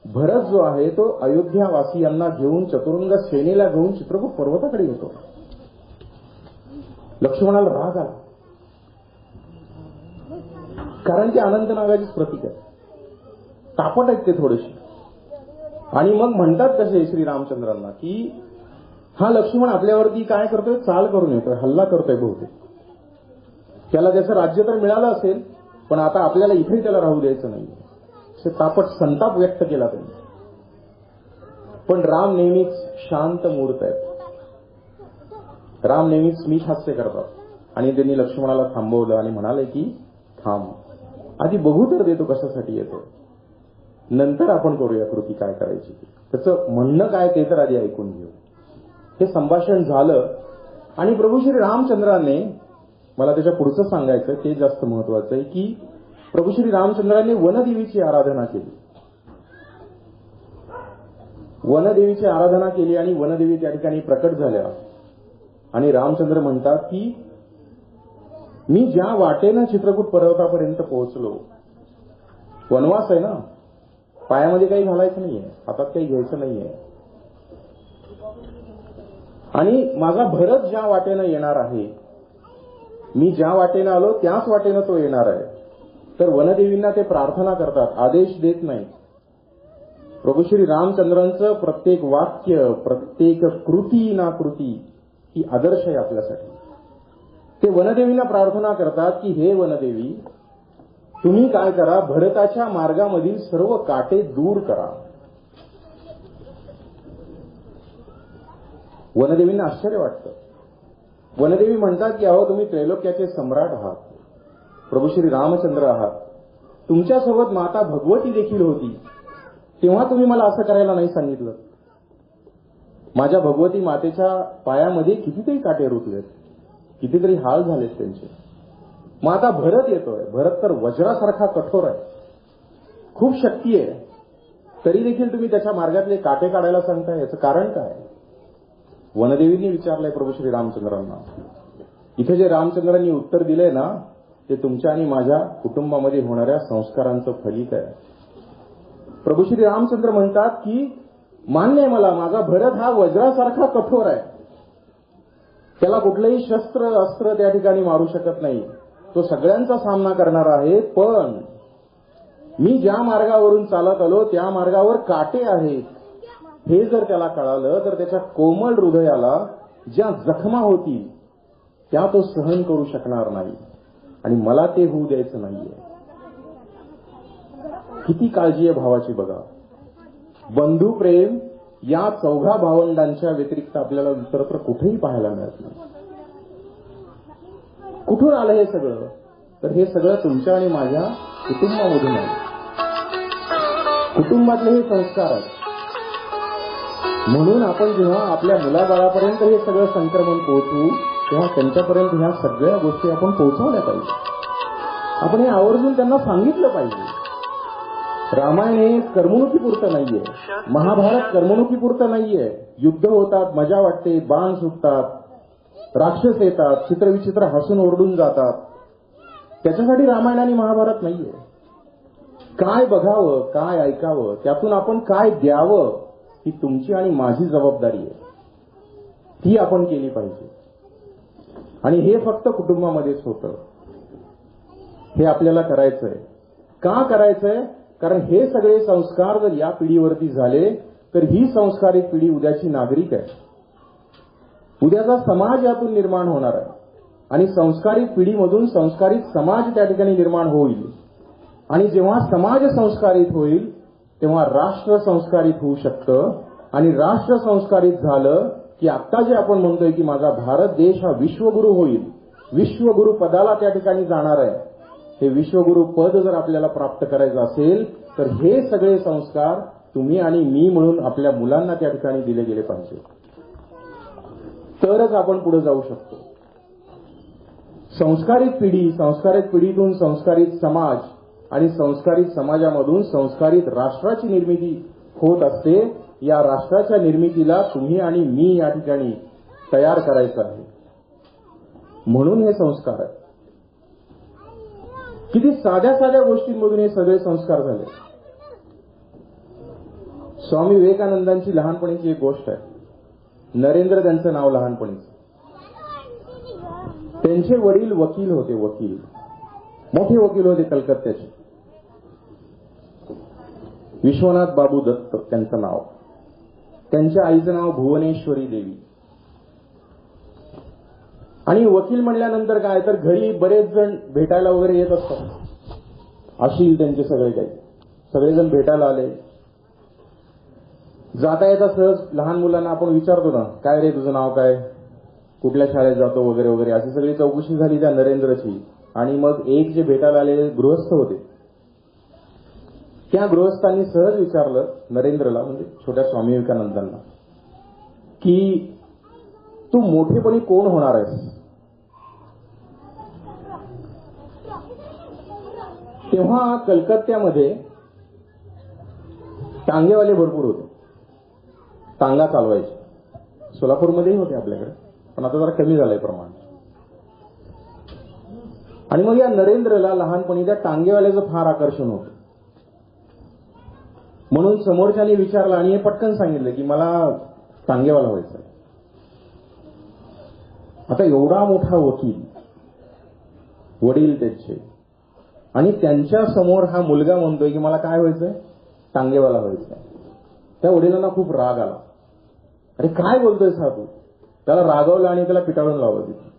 A: भरत जो आहे तो अयोध्यावासियांना घेऊन, चतुरंग सेनेला घेऊन चित्रकूट पर्वताकडे येतो. लक्ष्मणाला राग आला, कारण की अनंतनागाचीच प्रतीक आहे. तापट आहेत ते थोडेसे. आणि मग म्हणतात कसे श्री रामचंद्रांना की हा लक्ष्मण आपल्यावरती काय करतोय? चाल करून येतोय, हल्ला करतोय. बहुतेक त्याला त्याचं राज्य तर मिळालं असेल, पण आता आपल्याला इथेही त्याला राहू द्यायचं नाही. असे तापट संताप व्यक्त केला त्यांनी. पण राम नेहमीच शांत मूर्त आहेत. राम नेहमीच स्मित हास्य करतात. आणि त्यांनी लक्ष्मणाला थांबवलं आणि म्हणाले की थांब, आधी बघू तर देतो कशासाठी येतो, नंतर आपण करूया कृती काय करायची. त्याचं म्हणणं काय ते तर आधी ऐकून घेऊ. हे संभाषण झालं आणि प्रभू श्री रामचंद्राने, मला त्याच्या पुढचं सांगायचं ते जास्त महत्वाचं आहे, की प्रभू श्री रामचंद्रांनी वनदेवीची आराधना केली. वनदेवीची आराधना केली आणि वनदेवी त्या ठिकाणी प्रकट झाल्या. आणि रामचंद्र म्हणतात की मी ज्या वाटेनं चित्रकूट पर्वतापर्यंत पोहोचलो, वनवास आहे ना, पायामध्ये काही घालायचं नाहीये, हातात काही घ्यायचं नाहीये, आणि माझा भरत ज्या वाटेनं येणार आहे, मी ज्या वाटेनं आलो त्याच वाटेनं तो येणार आहे. तर वनदेवींना ते प्रार्थना करतात, आदेश देत नाही. प्रभू श्री रामचंद्रांचं प्रत्येक वाक्य, प्रत्येक कृती ना कृती ही आदर्श आहे आपल्यासाठी. ते वनदेवींना प्रार्थना करतात की हे वनदेवी, तुम्ही काय करा, भरताच्या मार्गामधील सर्व काटे दूर करा. वनदेवींना आश्चर्य वाटतं. वनदेवी म्हणतात की अहो, तुम्ही त्रैलोक्याचे सम्राट आहात, प्रभू श्री रामचंद्र आहात, तुमच्यासोबत माता भगवती देखील होती, तेव्हा तुम्ही मला असं करायला नाही सांगितलं. माझ्या भगवती मातेच्या पायामध्ये कितीतरी काटे रुतलेत, कितीतरी हाल झालेत त्यांचे. मग आता भरत येतोय, भरत तर वज्रासारखा कठोर आहे, खूप शक्ती आहे, तरी देखील तुम्ही त्याच्या मार्गातले काटे काढायला सांगताय, याचं कारण काय? वनदेवींनी विचारलंय प्रभू श्री रामचंद्रांना. इथे जे रामचंद्रांनी उत्तर दिलंय ना, ते तुमच्या आणि माझ्या कुटुंबामध्ये होणाऱ्या संस्कारांचं फलित आहे. प्रभू श्री रामचंद्र म्हणतात की मान्य आहे मला, माझा भरत हा वज्रासारखा कठोर आहे, त्याला कुठलंही शस्त्र अस्त्र त्या ठिकाणी मारू शकत नाही, तो सगळ्यांचा सामना करणार आहे. पण मी ज्या मार्गावरून चालत आलो त्या मार्गावर काटे आहेत, हे जर त्याला कळालं तर त्याच्या कोमल हृदयाला ज्या जखमा होतील त्या तो सहन करू शकणार नाही, आणि मला ते होऊ द्यायचं नाहीये. किती काळजी आहे भावाची बघा. बंधू प्रेम या चौघा भावंडांच्या व्यतिरिक्त आपल्याला इतरत्र कुठेही पाहायला मिळत नाही. कुठून आलं हे सगळं? तर हे सगळं तुमच्या आणि माझ्या कुटुंबामधून आहे. कुटुंबातले हे संस्कार आहेत. म्हणून आपण जेव्हा आपल्या मुलाबाळापर्यंत हे सगळं संक्रमण पोहोचवू, तेव्हा त्यांच्यापर्यंत ह्या सगळ्या गोष्टी आपण पोहोचवल्या पाहिजे. आपण हे आवर्जून त्यांना सांगितलं पाहिजे. रामायण हे करमणुकीपुरतं नाहीये, महाभारत करमणुकीपुरतं नाहीये. युद्ध होतात, मजा वाटते, बाण सुटतात, राक्षस येतात, चित्रविचित्र हसून ओरडून जातात. त्याच्यासाठी रामायण आणि महाभारत नाहीये. काय बघावं, काय ऐकावं, त्यातून आपण काय द्यावं, ही तुमची आणि माझी जबाबदारी आहे. ती आपण केली पाहिजे. आणि हे फक्त कुटुंबामध्येच होतं. हे आपल्याला करायचंय. का करायचंय? कारण हे सगळे संस्कार जर या पिढीवरती झाले तर ही संस्कारित पिढी उद्याची नागरिक आहे. उद्याचा समाज यातून निर्माण होणार आहे. आणि संस्कारित पिढीमधून संस्कारित समाज त्या ठिकाणी निर्माण होईल. आणि जेव्हा समाज संस्कारित होईल तेव्हा राष्ट्र संस्कारित होऊ शकतं. आणि राष्ट्र संस्कारित झालं की आता जे आपण म्हणतोय की माझा भारत देश हा विश्वगुरू होईल, विश्वगुरू पदाला त्या ठिकाणी जाणार आहे. हे विश्वगुरू पद जर आपल्याला प्राप्त करायचं असेल तर हे सगळे संस्कार तुम्ही आणि मी म्हणून आपल्या मुलांना त्या ठिकाणी दिले गेले पाहिजे, तरच आपण पुढे जाऊ शकतो. संस्कारित पिढी, संस्कारित पिढीतून संस्कारित समाज आणि संस्कारित समाजामधून संस्कारित राष्ट्राची निर्मिती होत असते. या राष्ट्राच्या निर्मितीला तुम्ही आणि मी या ठिकाणी तयार करायचं आहे. म्हणून हे संस्कार आहे. किती साध्या साध्या गोष्टींमधून हे सगळे संस्कार झाले. स्वामी विवेकानंदांची लहानपणीची एक गोष्ट आहे. नरेंद्र त्यांचं नाव लहानपणीचं. त्यांचे वडील वकील होते, वकील, मोठे वकील होते कलकत्त्याचे. विश्वनाथ बाबू दत्त त्यांचं नाव. त्यांच्या आईचं नाव भुवनेश्वरी देवी. आणि वकील म्हणल्यानंतर काय तर घरी बरेच जण भेटायला वगैरे येत असतात. अशील त्यांचे सगळे काही, सगळेजण भेटायला आले. जाता येता सहज लहान मुलांना आपण विचारतो ना, काय रे तुझं नाव काय, कुठल्या शाळेत जातो वगैरे वगैरे, अशी सगळी चौकशी झाली त्या नरेंद्रची. आणि मग एक जे भेटायला आलेले गृहस्थ होते, त्या गृहस्थांनी सहज विचारलं नरेंद्रला, म्हणजे छोट्या स्वामी विवेकानंदांना, की तू मोठेपणी कोण होणार आहेस. तेव्हा कलकत्त्यामध्ये टांगेवाले भरपूर होते, टांगा चालवायचे. सोलापूरमध्येही होते आपल्याकडे, पण आता जरा कमी झालंय प्रमाण. आणि मग या नरेंद्रला लहानपणी त्या टांगेवाल्याचं फार आकर्षण होतं. म्हणून समोरच्याने विचारलं आणि हे पटकन सांगितलं की मला टांगेवाला व्हायचं आहे. आता एवढा मोठा वकील, वडील त्याचे, आणि त्यांच्या समोर हा मुलगा म्हणतोय की मला काय व्हायचंय, टांगेवाला व्हायचंय. त्या वडिलांना खूप राग आला. अरे काय बोलतोयस हा तू. त्याला रागवलं आणि त्याला पिटाळून लावलं तिथे.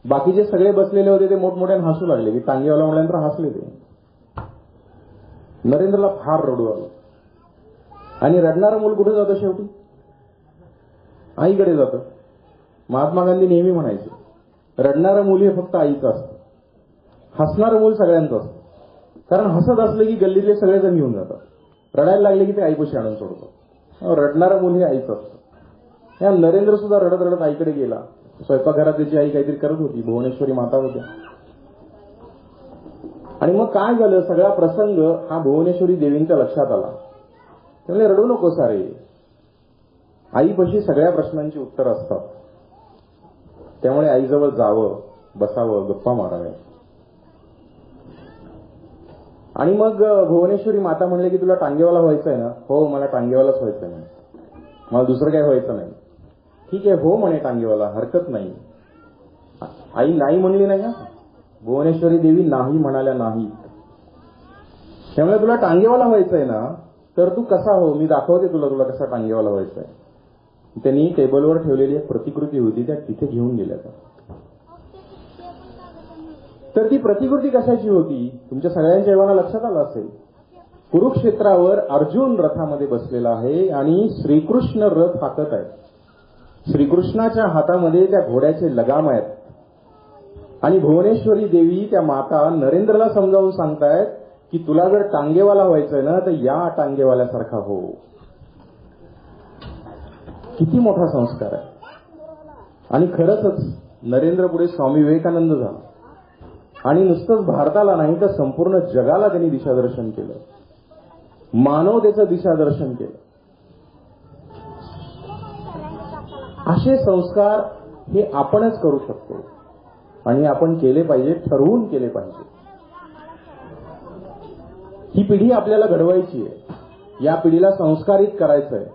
A: बाकीचे सगळे बसलेले होते ते मोठमोठ्याने हसू लागले की टांगेवाला म्हणल्यानंतर हसले ते. नरेंद्रला फार रडू आलं. आणि रडणारं मूल कुठे जातं शेवटी, आईकडे जातं. महात्मा गांधी नेहमी म्हणायचे, रडणारं मूल हे फक्त आईचं असतं, हसणारं मूल सगळ्यांचं असतं. कारण हसत असलं की गल्लीतले सगळेजण घेऊन जातात, रडायला लागले की ते आईपाशी आणून सोडतात. रडणारं मूल हे आईचं असतं. या नरेंद्र सुद्धा रडत रडत आईकडे गेला. स्वयंपाकघरात त्याची आई काहीतरी करत होती, भुवनेश्वरी माता होत्या. आणि मग काय झालं, सगळा प्रसंग हा भुवनेश्वरी देवींच्या लक्षात आला. त्यामुळे रडू नको सारे, आईपाशी सगळ्या प्रश्नांची उत्तर असतात. त्यामुळे आईजवळ जावं, बसावं, गप्पा माराव्या. आणि मग भुवनेश्वरी माता म्हणले की तुला टांगेवाला व्हायचंय ना. हो मला टांगेवालाच व्हायचं नाही, मला दुसरं काही व्हायचं नाही. ठीक आहे हो म्हणे टांगेवाला, हरकत नाही. आई नाही म्हणली नाही. भुवनेश्वरी देवी नाही म्हणाल्या नाही. त्यामुळे तुला टांगेवाला व्हायचंय ना तर तू कसा हो, मी दाखवते तुला, तुला कसा टांगेवाला व्हायचंय. त्यांनी टेबलवर ठेवलेली एक प्रतिकृती होती, त्या तिथे घेऊन गेल्या. तर ती प्रतिकृती कशाची होती तुमच्या सगळ्यांच्या एवढा लक्षात आलं असेल. कुरुक्षेत्रावर अर्जुन रथामध्ये बसलेला आहे आणि श्रीकृष्ण रथ हाकत आहे. श्रीकृष्णाच्या हातामध्ये त्या घोड्याचे लगाम आहेत. आणि भुवनेश्वरी देवी त्या माता नरेंद्रला समजावून सांगतायत की तुला जर टांगेवाला व्हायचंय ना तर या टांगेवाल्यासारखा हो. किती मोठा संस्कार आहे. आणि खरंच नरेंद्र पुढे स्वामी विवेकानंद झाला. आणि नुसतंच भारताला नाही तर संपूर्ण जगाला त्यांनी दिशादर्शन केलं, मानवतेचं दिशादर्शन केलं. असे संस्कार हे आपणच करू शकतो आणि आपण केले पाहिजे, ठरवून केले पाहिजे. ही पिढी आपल्याला घडवायची आहे, या पिढीला संस्कारित करायचं आहे.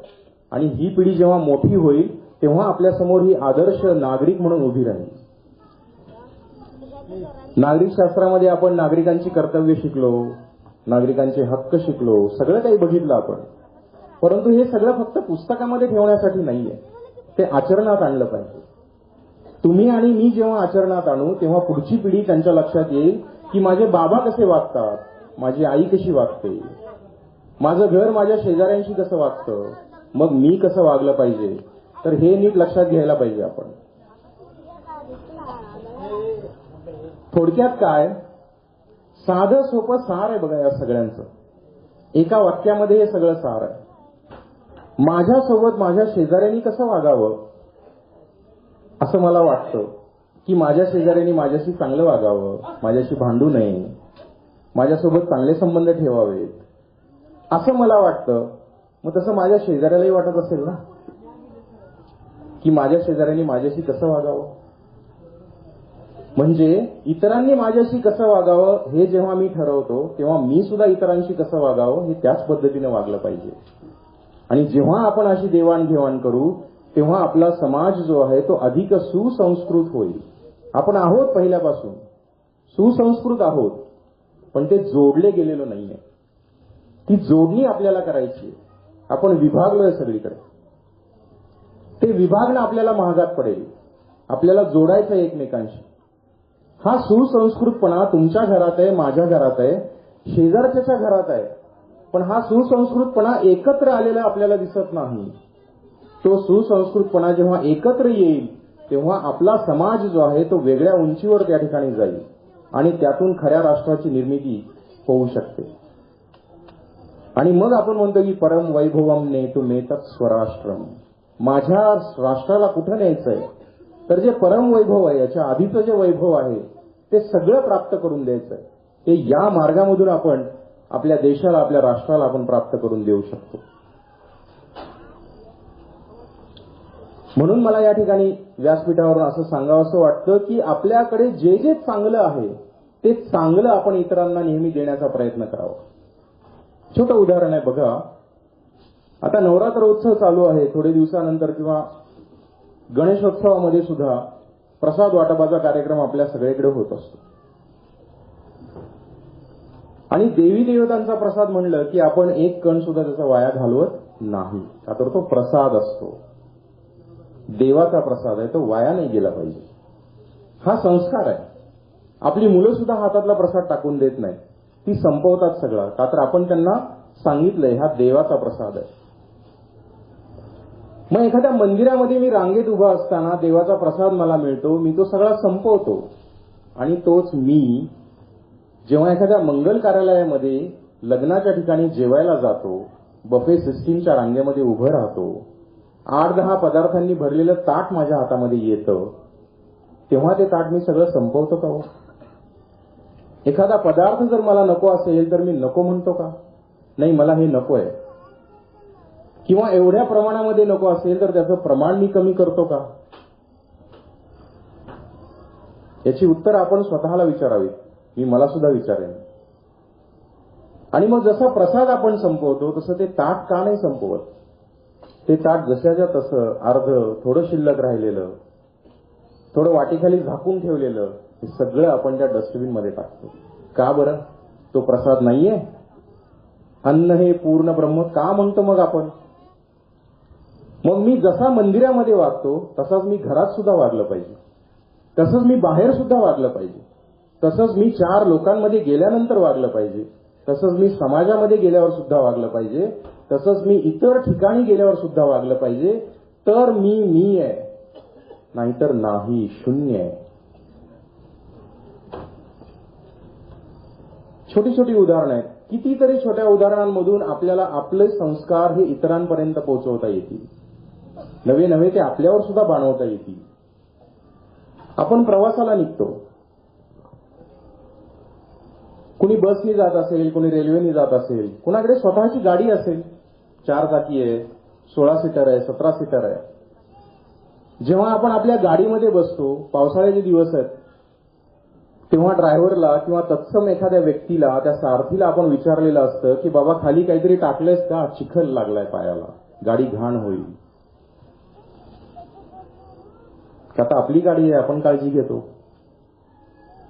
A: आणि ही पिढी जेव्हा मोठी होईल तेव्हा आपल्यासमोर ही आदर्श नागरिक म्हणून उभी राहील. नागरिक शास्त्रामध्ये आपण नागरिकांची कर्तव्य शिकलो, नागरिकांचे हक्क शिकलो, सगळं काही बघितलं आपण. परंतु हे सगळं फक्त पुस्तकामध्ये ठेवण्यासाठी नाहीये, ते आचरणात आणलं पाहिजे. तुम्ही आणि मी जेव्हा आचरणात आणू तेव्हा पुढची पिढी त्यांच्या लक्षात येईल की माझे बाबा कसे वागतात, माझी आई कशी वागते, माझं घर माझ्या शेजाऱ्यांशी कसं वागतं, मग मी कसं वागलं पाहिजे, तर हे नीट लक्षात घ्यायला पाहिजे आपण. थोडक्यात काय, साधं सोपं सार आहे बघा या सगळ्यांचं. एका वाक्यामध्ये हे सगळं सार आहे. माझ्यासोबत माझ्या शेजाऱ्यांनी कसं वागावं, असं मला वाटतं की माझ्या शेजाऱ्यांनी माझ्याशी चांगलं वागावं, माझ्याशी भांडू नये, माझ्यासोबत चांगले संबंध ठेवावेत, असं मला वाटतं. मग तसं माझ्या शेजाऱ्यालाही वाटत असेल ना, की माझ्या शेजाऱ्यांनी माझ्याशी कसं वागावं. म्हणजे इतरांनी माझ्याशी कसं वागावं हे जेव्हा मी ठरवतो, तेव्हा मी सुद्धा इतरांशी कसं वागावं हे त्याच पद्धतीने वागलं पाहिजे. आणि जेव्हा आपण अशी देवाणघेवाण करू, तेव्हा आपला समाज जो आहे तो अधिक सुसंस्कृत होईल. आपण आहोत पहिल्यापासून सुसंस्कृत आहोत, पण ते जोडले गेलेलो नाहीये. ती जोडणी आपल्याला करायची. आपण विभागलोय सगळीकडे. ते विभागणं आपल्याला महागात पडेल. आपल्याला जोडायचं एकमेकांशी. हा सुसंस्कृतपणा तुमच्या घरात आहे, माझ्या घरात आहे, शेजारच्याच्या घरात आहे. पण हा सुसंस्कृतपणा एकत्र आलेला आपल्याला दिसत नाही. तो सुसंस्कृतपणा जेव्हा एकत्र येईल, तेव्हा आपला समाज जो आहे तो वेगळ्या उंचीवर त्या ठिकाणी जाईल आणि त्यातून खऱ्या राष्ट्राची निर्मिती होऊ शकते. आणि मग आपण म्हणतो की परम वैभवम नेतुमेतत् स्वराष्ट्रम. माझ्या राष्ट्राला कुठं न्यायचंय, तर जे परम वैभव आहे, याच्या आधीचं जे वैभव आहे ते सगळं प्राप्त करून द्यायचंय. ते या मार्गामधून आपण आपल्या देशाला, आपल्या राष्ट्राला आपण प्राप्त करून देऊ शकतो. म्हणून मला या ठिकाणी व्यासपीठावरून असं सांगावंसं वाटतं की आपल्याकडे जे जे चांगलं आहे ते चांगलं आपण इतरांना नेहमी देण्याचा प्रयत्न करावा. छोटं उदाहरण आहे बघा. आता नवरात्रोत्सव चालू आहे. थोडे दिवसानंतर किंवा गणेशोत्सवामध्ये सुद्धा प्रसाद वाटपाचा कार्यक्रम आपल्या सगळीकडे होत असतो. आणि देवी देवतांचा प्रसाद म्हणलं की आपण एक कण सुद्धा त्याचा वाया घालवत नाही. का तर तो प्रसाद असतो, देवाचा प्रसाद आहे, तो वाया नाही गेला पाहिजे. हा संस्कार आहे. आपली मुलं सुद्धा हातातला प्रसाद टाकून देत नाही, ती संपवतात सगळा. का तर आपण त्यांना सांगितलंय हा देवाचा प्रसाद आहे. मग एखाद्या मंदिरामध्ये मी रांगेत उभा असताना देवाचा प्रसाद मला मिळतो, मी तो सगळा संपवतो. आणि तोच मी जेव्हा एखाद्या मंगल कार्यालयामध्ये लग्नाच्या ठिकाणी जेवायला जातो, बफे सिस्टीमच्या रांगेमध्ये उभं राहतो, 8-10 पदार्थांनी भरलेलं ताट माझ्या हातामध्ये येतं, तेव्हा ते ताट मी सगळं संपवतो का हो? एखादा पदार्थ जर मला नको असेल तर मी नको म्हणतो का? नाही, मला हे नको आहे. किंवा एवढ्या प्रमाणामध्ये नको असेल तर त्याचं प्रमाण मी कमी करतो का? याची उत्तर आपण स्वतःला विचारावीत. मी मला सुद्धा विचारेन. आणि मग जसा प्रसाद आपण संपवतो तसं ते ताट का नाही संपवत? ते ताट जशाच्या तसं अर्ध, थोडं शिल्लक राहिलेलं, थोडं वाटीखाली झाकून ठेवलेलं, हे सगळं आपण त्या डस्टबिन मध्ये टाकतो. का बरं? तो प्रसाद नाहीये? अन्न हे पूर्ण ब्रह्म का म्हणतो मग आपण? मग मी जसा मंदिरामध्ये वागतो तसाच मी घरात सुद्धा वागलं पाहिजे, तसंच मी बाहेर सुद्धा वागलं पाहिजे, तसंच मी 4 लोकांमध्ये गेल्यानंतर वागलं पाहिजे, तसंच मी समाजामध्ये गेल्यावर सुद्धा वागलं पाहिजे, तसंच मी इतर ठिकाणी गेल्यावर सुद्धा वागलं पाहिजे. तर मी आहे, नाहीतर नाही, शून्य आहे. छोटी छोटी उदाहरणं आहेत. कितीतरी छोट्या उदाहरणांमधून आपल्याला आपले संस्कार हे इतरांपर्यंत पोहोचवता येतील. नवे नवे ते आपल्यावर सुद्धा बाणवता येतील. आपण प्रवासाला निघतो. कुणी बसनी जात असेल, कुणी रेल्वेनी जात असेल, कुणाकडे स्वतःची गाडी असेल, 4 चाकी आहे, 16 सीटर आहे, 17 सीटर आहे. जेव्हा आपण आपल्या गाडीमध्ये बसतो, पावसाळ्याचे दिवस आहेत, तेव्हा ड्रायव्हरला किंवा तत्सम एखाद्या व्यक्तीला, त्या सारथीला आपण विचारलेलं असतं की बाबा खाली काहीतरी टाकलंयस का? चिखल लागलाय पायाला, गाडी घाण होईल. आता आपली गाडी आहे, आपण काळजी घेतो.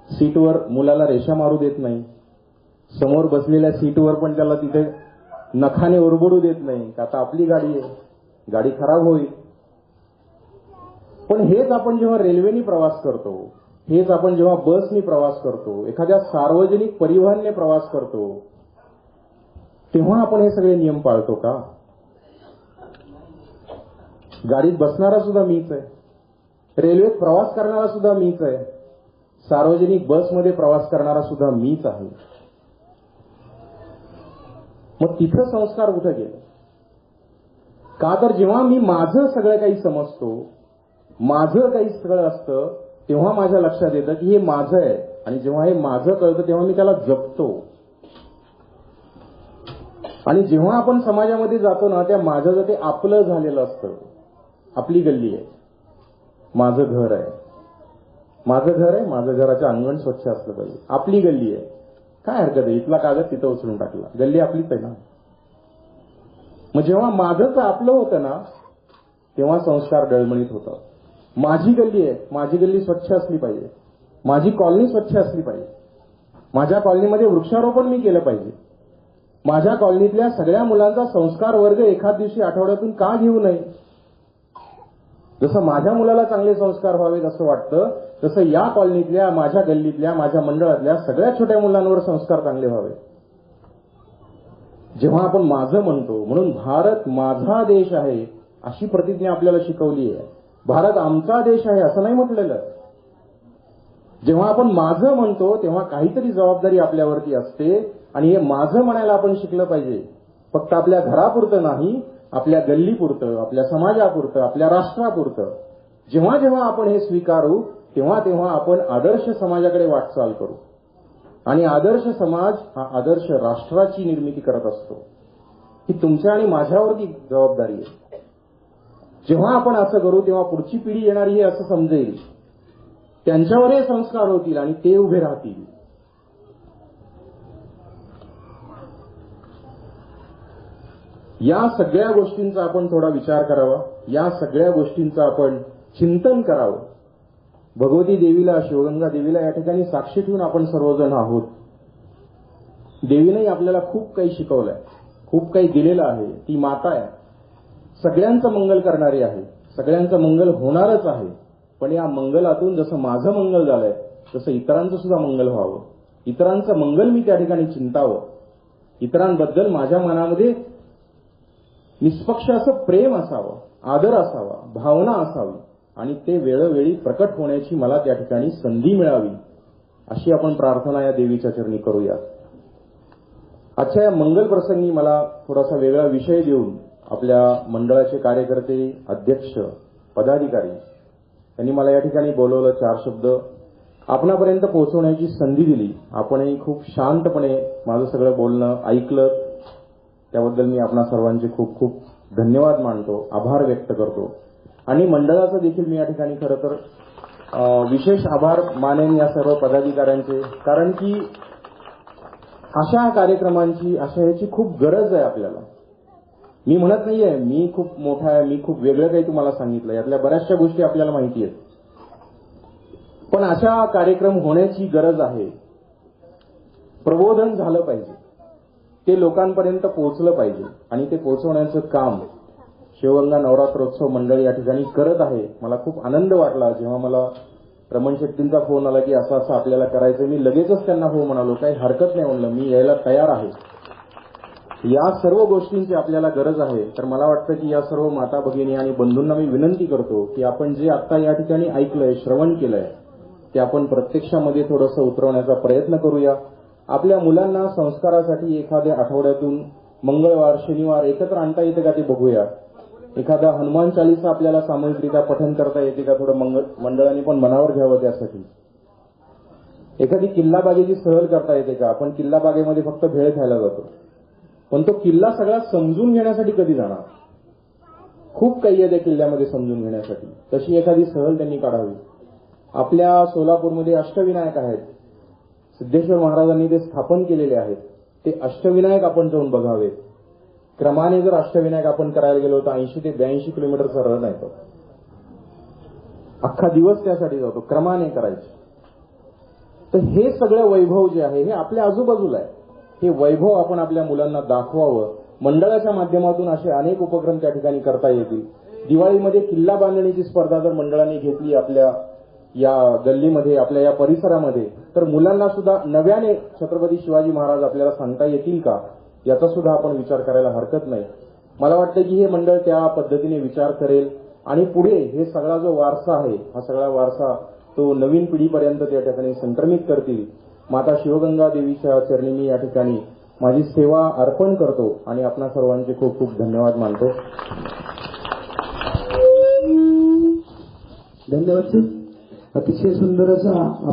A: सीटवर मुलाला रेषा मारू देत नाही, समोर बसलेल्या सीटवर पण त्याला तिथे नखाने ओरबडू देत नाही. आता आपली गाडी आहे, गाडी खराब होईल. पण हेच आपण जेव्हा रेल्वेनी प्रवास करतो, हेच आपण जेव्हा बसनी प्रवास करतो, एखाद्या सार्वजनिक परिवहनने प्रवास करतो, तेव्हा आपण हे सगळे नियम पाळतो का? गाडीत बसणारा सुद्धा मीच आहे, रेल्वेत प्रवास करणारा सुद्धा मीच आहे, सार्वजनिक बसमध्ये प्रवास करणारा सुद्धा मीच आहे. मग तिथं संस्कार कुठे गेले? का तर जेव्हा मी माझं सगळं काही समजतो, माझं काही सगळं असतं, तेव्हा माझ्या लक्षात येतं की हे माझं आहे. आणि जेव्हा हे माझं कळतं तेव्हा मी त्याला जपतो. आणि जेव्हा आपण समाजामध्ये जातो ना, त्या माझं ते आपलं झालेलं असतं. आपली गल्ली आहे, माझं घर आहे, माझं घर आहे, माझं घराचं अंगण स्वच्छ असलं पाहिजे. आपली गल्ली आहे, काय हरकत आहे, इथला कागद तिथं उचलून टाकला, गल्ली आपलीच आहे ना. मग जेव्हा माझंच आपलं होतं ना, तेव्हा संस्कार डळमळीत होतात. माझी गल्ली आहे, माझी गल्ली स्वच्छ असली पाहिजे, माझी कॉलनी स्वच्छ असली पाहिजे, माझ्या कॉलनीमध्ये वृक्षारोपण मी केलं पाहिजे, माझ्या कॉलनीतल्या सगळ्या मुलांचा संस्कार वर्ग एखाद दिवशी आठवड्यातून का घेऊ नये? जसं माझ्या मुलाला चांगले संस्कार व्हावेत असं वाटतं, तसं या कॉलनीतल्या, माझ्या गल्लीतल्या, माझ्या मंडळातल्या सगळ्या छोट्या मुलांवर संस्कार चांगले व्हावे. जेव्हा आपण माझं म्हणतो, म्हणून भारत माझा देश आहे अशी प्रतिज्ञा आपल्याला शिकवली आहे. भारत आमचा देश आहे असं नाही म्हटलेलं. जेव्हा आपण माझं म्हणतो तेव्हा काहीतरी जबाबदारी आपल्यावरती असते. आणि हे माझं म्हणायला आपण शिकलं पाहिजे. फक्त आपल्या घरापुरतं नाही, आपल्या गल्लीपुरतं, आपल्या समाजापुरतं, आपल्या राष्ट्रापुरतं. जेव्हा जेव्हा आपण हे स्वीकारू तेव्हा तेव्हा आपण आदर्श समाजाकडे वाटचाल करू. आणि आदर्श समाज हा आदर्श राष्ट्राची निर्मिती करत असतो. ही तुमच्या आणि माझ्यावरती जबाबदारी आहे. जेव्हा आपण असं करू तेव्हा पुढची पिढी येणारी हे असं समजेल, त्यांच्यावर हे संस्कार होतील आणि ते उभे राहतील. या सगळ्या गोष्टींचा आपण थोडा विचार करावा, या सगळ्या गोष्टींचं आपण चिंतन करावं. भगवती देवीला, शिवगंगा देवीला या ठिकाणी साक्षी ठेवून आपण सर्वजण आहोत. देवीनेही आपल्याला खूप काही शिकवलंय, खूप काही दिलेलं आहे. ती माता आहे, सगळ्यांचं मंगल करणारी आहे, सगळ्यांचं मंगल होणारच आहे. पण या मंगलातून जसं माझं मंगल झालंय तसं इतरांचं सुद्धा मंगल व्हावं. इतरांचं मंगल मी त्या ठिकाणी चिंतावं. इतरांबद्दल माझ्या मनामध्ये निष्पक्ष असं प्रेम असावं, आदर असावा, भावना असावी आणि ते वेळोवेळी प्रकट होण्याची मला त्या ठिकाणी संधी मिळावी, अशी आपण प्रार्थना या देवीच्या चरणी करूया. आजच्या या मंगल प्रसंगी मला थोडासा वेगळा विषय देऊन आपल्या मंडळाचे कार्यकर्ते, अध्यक्ष, पदाधिकारी यांनी मला या ठिकाणी बोलवलं, 4 शब्द आपणापर्यंत पोहोचवण्याची संधी दिली. आपणही खूप शांतपणे माझं सगळं बोलणं ऐकलं, त्याबद्दल मी आपणा सर्वांचे खूप खूप धन्यवाद मानतो, आभार व्यक्त करतो. आणि मंडळाचं देखील मी या ठिकाणी खरं तर विशेष आभार मानेन या सर्व पदाधिकाऱ्यांचे. कारण की अशा कार्यक्रमांची, अशा ह्याची खूप गरज आहे आपल्याला. मी म्हणत नाहीये मी खूप मोठा आहे, मी खूप वेगळं काही तुम्हाला सांगितलं, यातल्या बऱ्याचशा गोष्टी आपल्याला माहिती आहेत. पण अशा कार्यक्रम होण्याची गरज आहे. प्रबोधन झालं पाहिजे, ते लोकांपर्यंत पोहोचलं पाहिजे आणि ते पोहोचवण्याचं काम शिवगंगा नवरात्रोत्सव मंडळ या ठिकाणी करत आहे. मला खूप आनंद वाटला जेव्हा मला रमण शेट्टींचा फोन आला की असं असं आपल्याला करायचं. मी लगेचच त्यांना हो म्हणालो, काही हरकत नाही म्हणलं, मी यायला तयार आहे. या सर्व गोष्टींची आपल्याला गरज आहे. तर मला वाटतं की या सर्व माता भगिनी आणि बंधूंना मी विनंती करतो की आपण जे आता या ठिकाणी ऐकलंय, श्रवण केलंय, ते आपण प्रत्यक्षामध्ये थोडंसं उतरवण्याचा प्रयत्न करूया. आपल्या मुलांना संस्कारासाठी एखाद्या आठवड्यातून मंगळवार, शनिवार एकत्र आणता येते का ते बघूया. एखादा हनुमान चालीसा आपल्याला सामूहिकरित्या पठण करता येते का, थोडं मंडळांनी पण मनावर घ्यावं त्यासाठी. एखादी किल्ला बागेची सहल करता येते का. आपण किल्ला बागेमध्ये फक्त भेळ खायला जातो, पण तो किल्ला सगळा समजून घेण्यासाठी कधी जाणार. खूप काही आहे त्या किल्ल्यामध्ये समजून घेण्यासाठी. तशी एखादी सहल त्यांनी काढावी. आपल्या सोलापूरमध्ये अष्टविनायक आहेत, सिद्धेश्वर महाराजांनी ते स्थापन केलेले आहेत. ते अष्टविनायक आपण जाऊन बघावेत. क्रमाने जर अष्टविनायक आपण करायला गेलो तर 80 ते 82 किलोमीटरचा रन आहे तो. अख्खा दिवस त्यासाठी जातो, क्रमाने करायचे. तर हे सगळं वैभव जे आहे हे आपल्या आजूबाजूला आहे. हे वैभव आपण आपल्या मुलांना दाखवावं. मंडळाच्या माध्यमातून असे अनेक उपक्रम त्या ठिकाणी करता येतील. दिवाळीमध्ये किल्ला बांधणीची स्पर्धा जर मंडळाने घेतली आपल्या या गल्लीमध्ये, आपल्या या परिसरामध्ये, तर मुलांना सुद्धा नव्याने छत्रपती शिवाजी महाराज आपल्याला सांगता येतील का, याचा सुद्धा आपण विचार करायला हरकत नाही. मला वाटतं की हे मंडळ त्या पद्धतीने विचार करेल आणि पुढे हे सगळा जो वारसा आहे, हा सगळा वारसा तो नवीन पिढीपर्यंत त्या ठिकाणी संक्रमित करतील. माता शिवगंगा देवीच्या चरणी मी या ठिकाणी माझी सेवा अर्पण करतो आणि आपणा सर्वांचे खूप खूप धन्यवाद मानतो.
B: धन्यवाद. अतिशय सुंदर असा